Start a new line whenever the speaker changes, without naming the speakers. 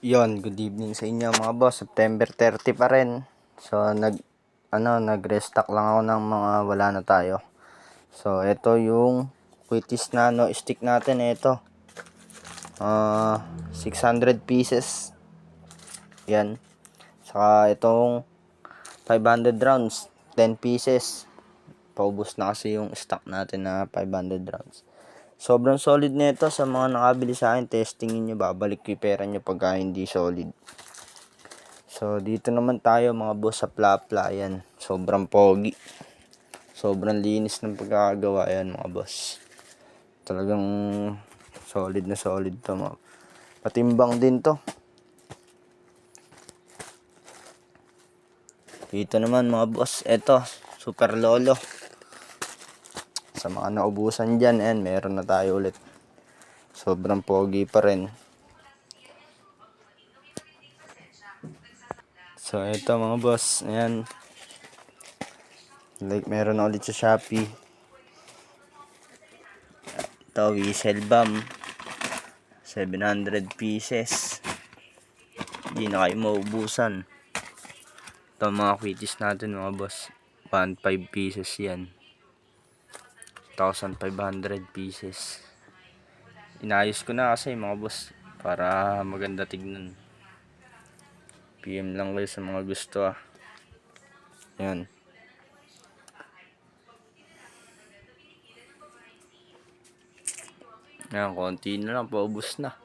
Good evening sa inyo mga boss. September 30 pa rin. So nag-restock lang ako ng mga wala na tayo. So ito yung Quitis Nano stick natin, ito. 600 pieces. Yan. Saka itong 500 rounds, 10 pieces. Paubos na kasi yung stock natin na 500 rounds. Sobrang solid nito sa mga nakabili sa akin. Testingin nyo, babalik yung pera nyo pagka hindi solid. So dito naman tayo mga boss sa Plapla. Yan, sobrang pogi. Sobrang linis ng pagkakagawa yan mga boss. Talagang solid na solid to mga. Patimbang din to. Dito naman mga boss, eto, Super Lolo. Sa mga naubusan dyan, meron na tayo ulit. Sobrang pogi pa rin. So ito mga boss, ayan. Like meron na ulit sa Shopee. Ito, whistle bomb. 700 pieces. Hindi na kayo maubusan. Ito mga Quitis natin mga boss. 1.5 pieces yan. 1,500 pieces. Inayos ko na kasi mga boss, para maganda tignan. PM lang kayo sa mga gusto Yan. Yan, konti na lang, paubos na.